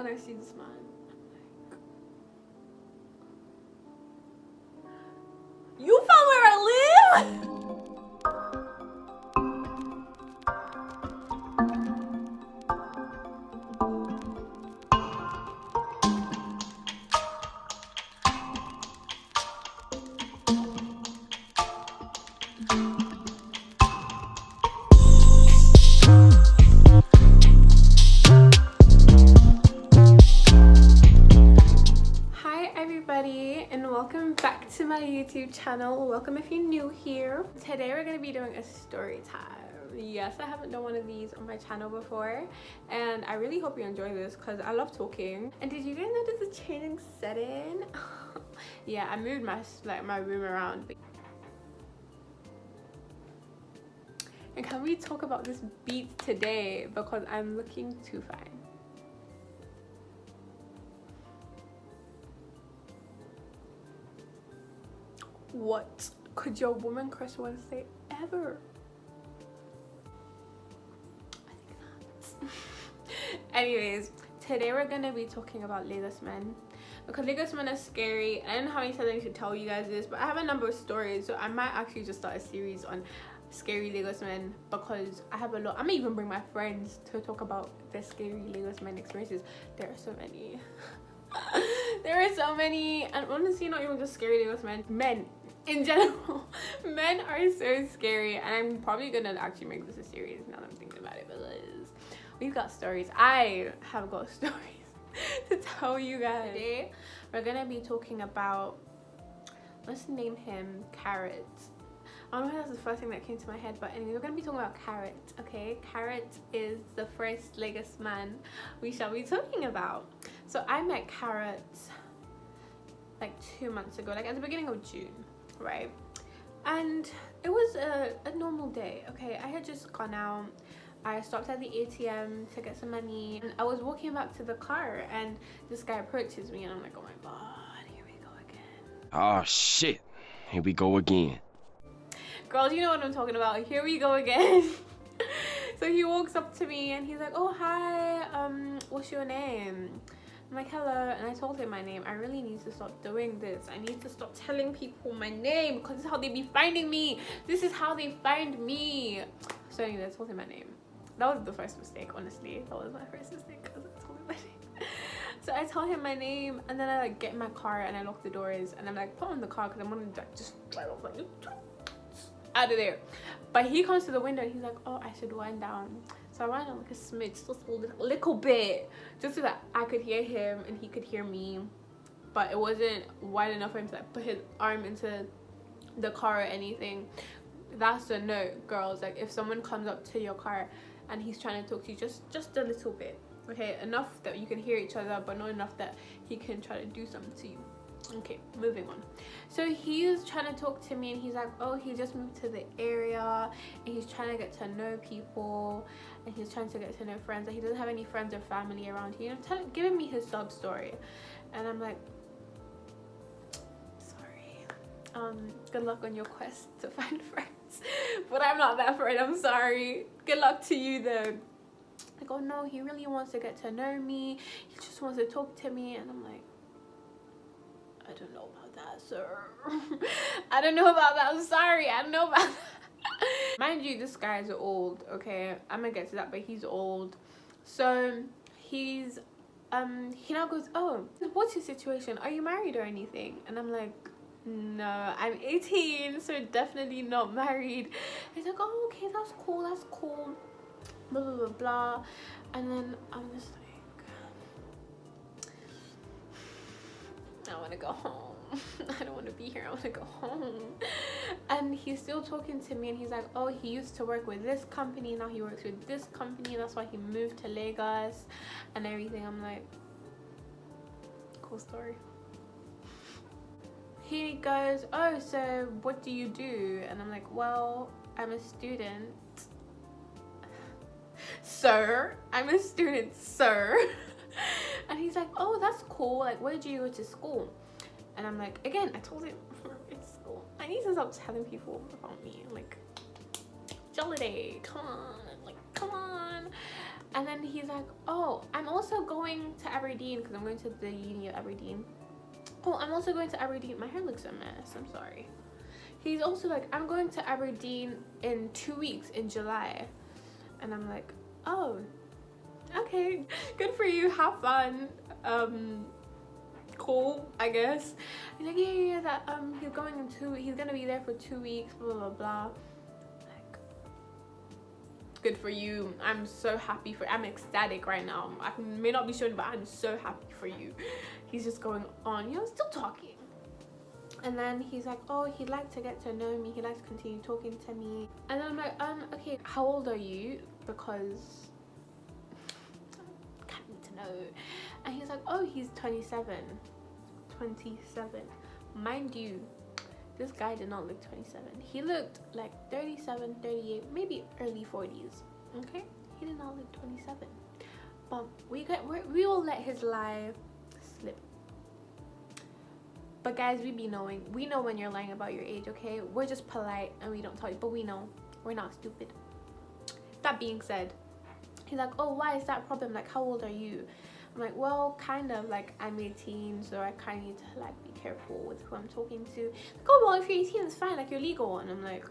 and I see this man. You found where I live? And welcome back to my YouTube channel. Welcome if you're new here. Today we're going to be doing a story time. Yes, I haven't done one of these on my channel before, and I really hope you enjoy this because I love talking. And did you guys notice the changing setting? Yeah, I moved my room around. And can we talk about this beat today because I'm looking too fine. What could your woman crush want to say ever? I think not. Anyways, today we're gonna be talking about Lagos men because Lagos men are scary. I don't know how many times I should tell you guys this, but I have a number of stories, so I might actually just start a series on scary Lagos men because I have a lot. I may even bring my friends to talk about their scary Lagos men experiences. There are so many. There are so many, and honestly, not even just scary Lagos men in general. Men are so scary, and I'm probably gonna actually make this a series now that I'm thinking about it because we've got stories. I have got stories to tell you guys. Today we're gonna be talking about, let's name him Carrot. I don't know if that's the first thing that came to my head, but anyway, we're gonna be talking about Carrot. Okay, Carrot is the first Lagos man we shall be talking about. So I met Carrot like 2 months ago, like at the beginning of June, right? And it was a normal day. Okay, I had just gone out. I stopped at the ATM to get some money, and I was walking back to the car, and this guy approaches me, and I'm like, oh my god, here we go again. Oh shit, here we go again. Girls, you know what I'm talking about. Here we go again. So he walks up to me and he's like, oh hi, what's your name? I'm like, hello. And I told him my name. I really need to stop doing this. I need to stop telling people my name because this is how they be finding me. This is how they find me. So anyway, I told him my name. That was the first mistake, honestly. That was my first mistake because I told him my name. So I tell him my name, and then I like get in my car and I lock the doors, and I'm like, put on the car because I'm gonna like, just drive off like out of there. But he comes to the window and he's like, oh, I should wind down. So I wind down like a smidge, just a little bit, just so that I could hear him and he could hear me. But it wasn't wide enough for him to like put his arm into the car or anything. That's a note, girls. Like if someone comes up to your car and he's trying to talk to you, just a little bit, okay? Enough that you can hear each other, but not enough that he can try to do something to you. Okay, moving on. So he's trying to talk to me and he's like, oh, he just moved to the area and he's trying to get to know people and he's trying to get to know friends, and he doesn't have any friends or family around here. And giving me his sub story, and I'm like, sorry, good luck on your quest to find friends. But I'm not that friend, I'm sorry. Good luck to you though. Like, oh no, he really wants to get to know me, he just wants to talk to me. And I'm like, I don't know about that, sir. I don't know about that. I'm sorry. I don't know about that. Mind you, this guy is old, okay? I'm gonna get to that, but he's old. So he's he now goes, oh, what's your situation? Are you married or anything? And I'm like, no, I'm 18, so definitely not married. He's like, oh, okay, that's cool, blah blah blah blah. And then I'm just like, I want to go home. I don't want to be here. I want to go home. And he's still talking to me and he's like, oh, he used to work with this company, now he works with this company, that's why he moved to Lagos and everything. I'm like, cool story. He goes, oh, so what do you do? And I'm like, well, I'm a student. Sir, I'm a student, sir. And he's like, oh, that's cool, like where did you go to school? And I'm like, again, I told him it's school. I need to stop telling people about me, like, Jolly, come on, like, come on. And then he's like, oh, I'm also going to Aberdeen, because I'm going to the uni of Aberdeen. Oh, I'm also going to Aberdeen. My hair looks a mess, I'm sorry. He's also like, I'm going to Aberdeen in 2 weeks in July. And I'm like, oh, okay, good for you, have fun. Cool, I guess. He's like, yeah, that he's gonna be there for 2 weeks, blah blah blah. Like, good for you. I'm so happy I'm ecstatic right now. I may not be showing, but I'm so happy for you. He's just going on, still talking. And then he's like, oh, he'd like to get to know me, he'd like to continue talking to me. And then I'm like, okay, how old are you? Because I kind of need to know. And he's like, oh, he's 27. Mind you, this guy did not look 27. He looked like 37, 38, maybe early 40s. Okay, he did not look 27. But we will let his lie slip. But guys, we know when you're lying about your age. Okay, we're just polite and we don't tell you, but we know, we're not stupid. That being said, he's like, oh, why is that a problem? Like, how old are you? I'm like, well, kind of, like, I'm 18, so I kind of need to, like, be careful with who I'm talking to. Like, oh, well, if you're 18, it's fine, like, you're legal. And I'm like,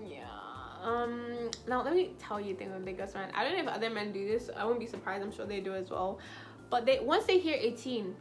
yeah. Now let me tell you the thing with biggest man. I don't know if other men do this. I won't be surprised. I'm sure they do as well. But once they hear 18,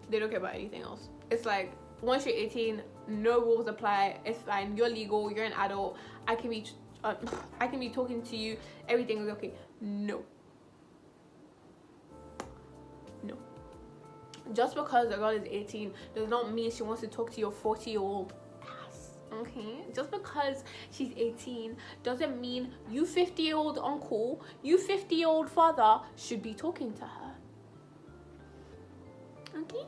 they don't care about anything else. It's like, once you're 18, no rules apply. It's fine. You're legal. You're an adult. I can be talking to you. Everything is okay. No. Just because a girl is 18 does not mean she wants to talk to your 40-year-old ass. Okay. Just because she's 18 doesn't mean you 50-year-old uncle, you 50-year-old father should be talking to her. Okay.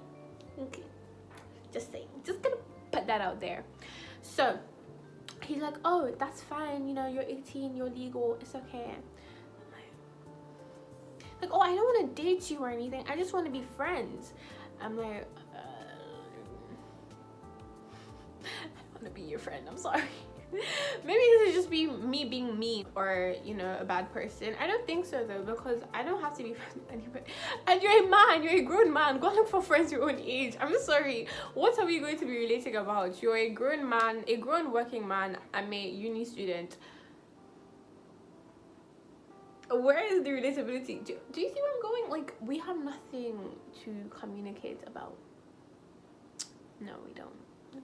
Just saying. Just gonna put that out there. So he's like, oh, that's fine, you're 18, you're legal, it's okay. Like, oh, I don't want to date you or anything, I just want to be friends. I'm like, I don't want to be your friend, I'm sorry. Maybe this is just me being mean or a bad person. I don't think so though, because I don't have to be friends with anybody. And you're a man, you're a grown man, go look for friends your own age. I'm sorry, what are we going to be relating about? You're a grown man, a grown working man. I'm a uni student. Where is the relatability? Do you see where I'm going? Like, we have nothing to communicate about. No, we don't. I'm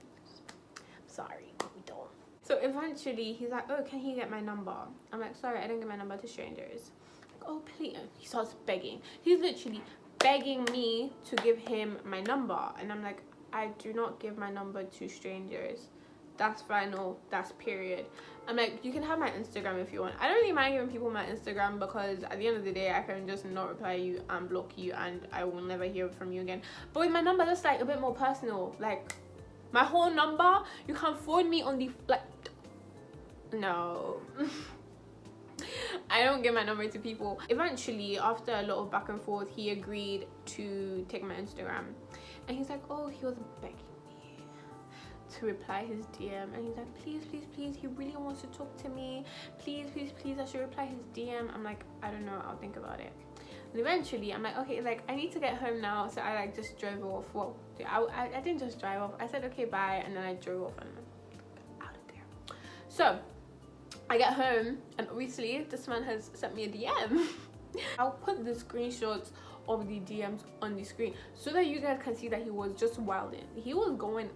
sorry, we don't. So eventually he's like, oh, can he get my number? I'm like, sorry, I don't give my number to strangers. Like, oh, please. He starts begging. He's literally begging me to give him my number. And I'm like, I do not give my number to strangers. That's final. That's period. I'm like, you can have my Instagram if you want. I don't really mind giving people my Instagram, because at the end of the day, I can just not reply you and block you and I will never hear from you again. But with my number, that's like a bit more personal. Like, my whole number, you can forward me on the, like, no. I don't give my number to people. Eventually, after a lot of back and forth, he agreed to take my Instagram. And he's like, oh, he was begging me to reply his DM. And he's like, please, please, please, he really wants to talk to me. Please, please, please, I should reply his DM. I'm like, I don't know, I'll think about it. And eventually, I'm like, okay, like, I need to get home now. So I, like, just drove off. Well, I didn't just drive off. I said, okay, bye. And then I drove off and I'm out of there. So I get home, and obviously this man has sent me a DM. I'll put the screenshots of the DMs on the screen so that you guys can see that he was just wilding. He was going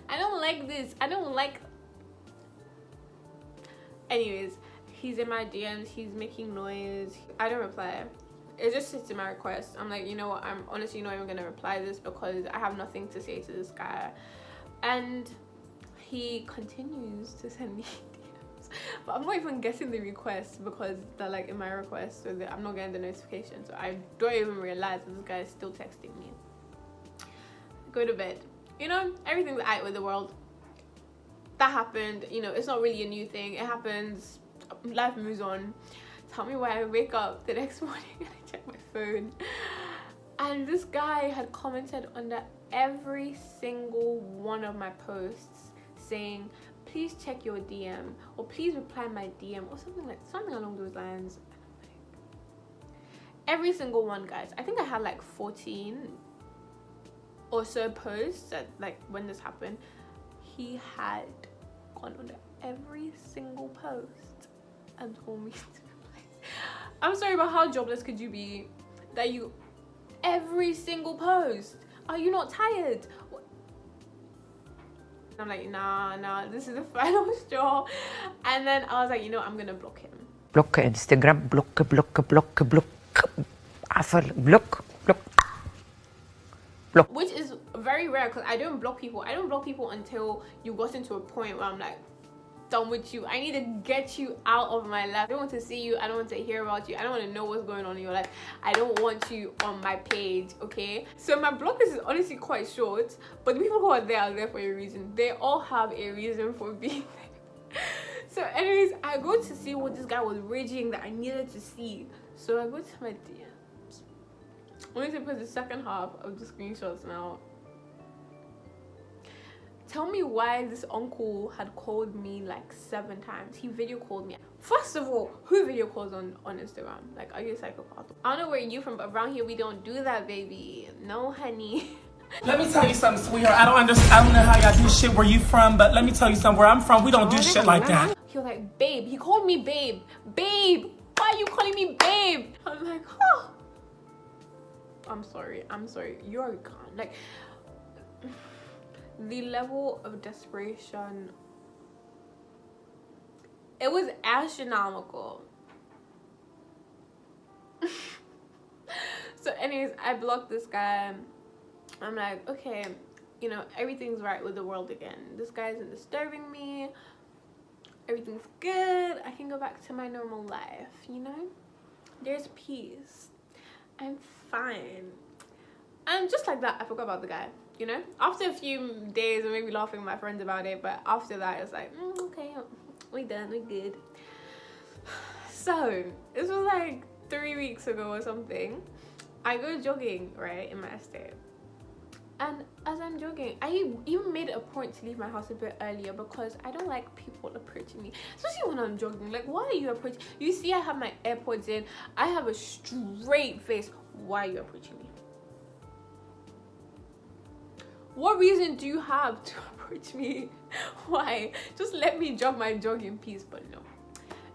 I don't like this. I don't like. Anyways, he's in my DMs, he's making noise. I don't reply. It just sits in my request. I'm like, you know what, I'm honestly not even gonna reply this because I have nothing to say to this guy. And he continues to send me DMs, but I'm not even getting the requests because they're like in my request, so that I'm not getting the notification. So I don't even realize that this guy is still texting me. Go to bed. You know, everything's out with the world. That happened. You know, it's not really a new thing. It happens. Life moves on. Tell me why I wake up the next morning and I check my phone And this guy had commented under every single one of my posts saying, please check your DM, or please reply my DM, or something along those lines. Every single one, guys. I think I had like 14 or so posts that, like, when this happened, he had gone under every single post and told me to reply. I'm sorry, but how jobless could you be that you every single post? Are you not tired? I'm like, nah, this is the final straw. And then I was like, you know, I'm gonna block him. Block Instagram, block. Block. Which is very rare because I don't block people. I don't block people until you got into a point where I'm like, done with you. I need to get you out of my life. I don't want to see you. I don't want to hear about you. I don't want to know what's going on in your life. I don't want you on my page, okay? So my block list is honestly quite short, but the people who are there for a reason. They all have a reason for being there. So anyways, I go to see what this guy was raging that I needed to see. So I go to my DMs. I'm going to put the second half of the screenshots now. Tell me why this uncle had called me like 7 times. He video called me. First of all, who video calls on Instagram? Like, are you a psychopath? I don't know where you're from, but around here we don't do that, baby. No, honey. Let me tell you something, sweetheart. I don't know how y'all do shit where you from, but let me tell you something. Where I'm from, we don't do shit like that. He was like, babe. He called me babe. Babe, why are you calling me babe? I'm like, oh. I'm sorry. You're gone. Like, the level of desperation, it was astronomical. So anyways, I blocked this guy. I'm like, okay, you know, everything's right with the world again. This guy isn't disturbing me. Everything's good. I can go back to my normal life, you know? There's peace. I'm fine. And just like that, I forgot about the guy, you know? After a few days, and maybe laughing with my friends about it, but after that, it's like, okay, we done, we good. So, this was like 3 weeks ago or something. I go jogging, right, in my estate. And as I'm jogging, I even made it a point to leave my house a bit earlier because I don't like people approaching me, especially when I'm jogging. Like, why are you approaching? You see I have my AirPods in. I have a straight face. Why are you approaching me? What reason do you have to approach me? Why? Just let me jog my jog in peace, but no.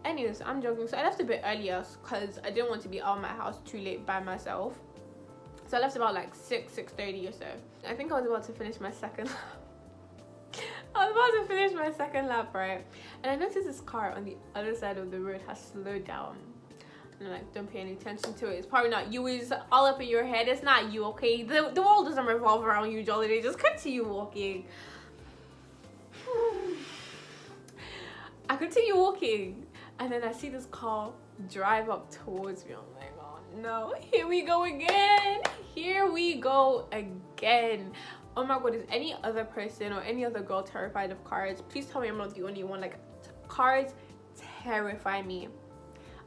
Anyways, I'm jogging. So I left a bit earlier because I didn't want to be out of my house too late by myself. So I left about like 6:30 or so. I think I was about to finish my second lap. I was about to finish my second lap, right? And I noticed this car on the other side of the road has slowed down. And I'm like, don't pay any attention to it. It's probably not you. It's all up in your head. It's not you, okay? The world doesn't revolve around you, Jolly. They just continue walking. I continue walking. And then I see this car drive up towards me. I'm like, oh no, here we go again. Here we go again. Oh my god, is any other person or any other girl terrified of cars? Please tell me I'm not the only one. Like, cars terrify me.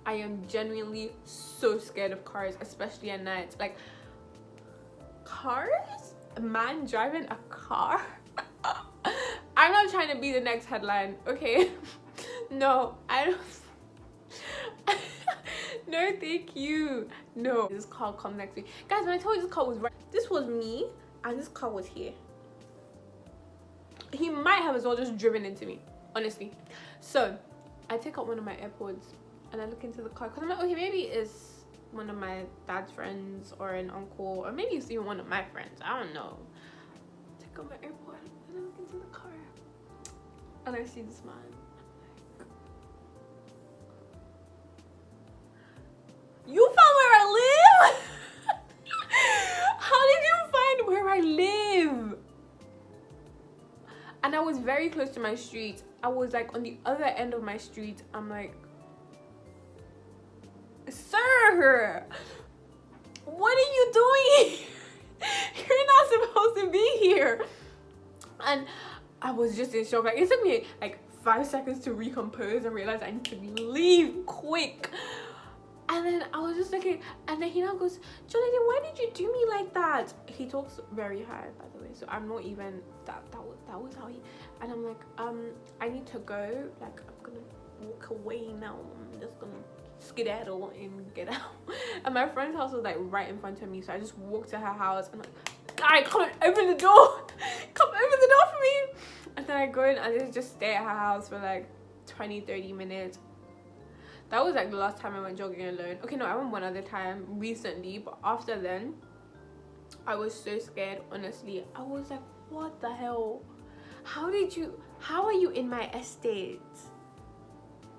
I am genuinely so scared of cars, especially at night. Like, cars? A man driving a car? I'm not trying to be the next headline, okay? No, I don't. No, thank you. No. This car come next to me. Guys, when I told you this car was right, this was me and this car was here. He might have as well just driven into me, honestly. So, I take out one of my AirPods and I look into the car because I'm like, okay, maybe it's one of my dad's friends or an uncle, or maybe it's even one of my friends. I don't know. Take out my AirPod and I look into the car and I see this man. You found where I live? How did you find where I live? And I was very close to my street. I was like on the other end of my street. I'm like, sir, what are you doing? You're not supposed to be here. And I was just in shock. Like, it took me like 5 seconds to recompose and realize I need to leave quick. And then I was just looking, and then he now goes, Jonathan, why did you do me like that? He talks very high, by the way, so I'm not even that was how he. And I'm like, I need to go, like I'm gonna walk away now, I'm just gonna skedaddle and get out. And my friend's house was like right in front of me, so I just walked to her house and like, guy, come and open the door. Come open the door for me. And then I go in and just stay at her house for like 20-30 minutes. That was like the last time I went jogging alone. Okay, no, I went one other time recently, but after then I was so scared. Honestly, I was like, what the hell, how are you in my estate?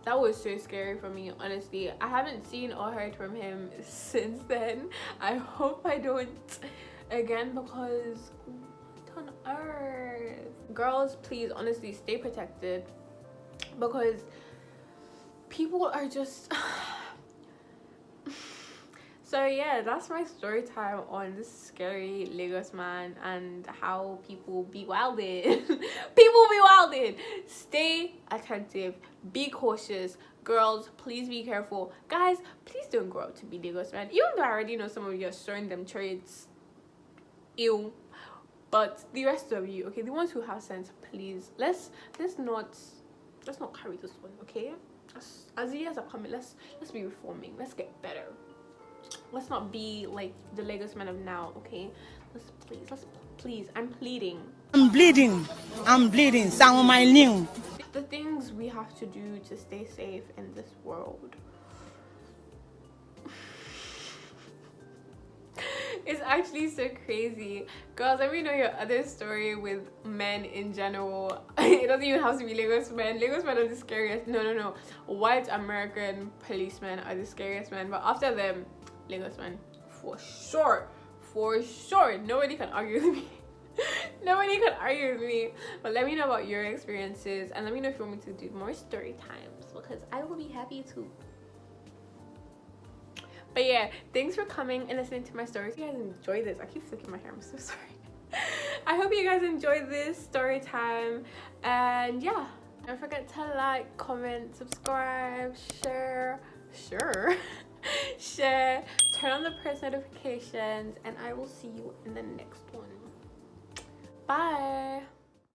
That was so scary for me, honestly. I haven't seen or heard from him since then. I hope I don't again, because what on earth? Girls, please, honestly, stay protected, because people are just so yeah, that's my story time on this scary Lagos man and how people be wilded. People be wilded. Stay attentive, be cautious. Girls, please be careful. Guys, please don't grow up to be Lagos man, even though I already know some of you are showing them traits. Ew. But the rest of you, okay, the ones who have sense, please, let's not carry this one, okay? As the years are coming, let's be reforming. Let's get better. Let's not be like the Lagos men of now, okay? Let's please, I'm pleading. I'm bleeding. Sound my new. The things we have to do to stay safe in this world. It's actually so crazy. Girls, let me know your other story with men in general. It doesn't even have to be Lagos men. Lagos men are the scariest. No. White American policemen are the scariest men. But after them, Lagos men. For sure. Nobody can argue with me. Nobody can argue with me. But let me know about your experiences. And let me know if you want me to do more story times, because I will be happy to. But yeah, thanks for coming and listening to my stories. You guys enjoy this. I keep flicking my hair, I'm so sorry. I hope you guys enjoyed this story time. And yeah, don't forget to like, comment, subscribe, share, turn on the post notifications, and I will see you in the next one. Bye.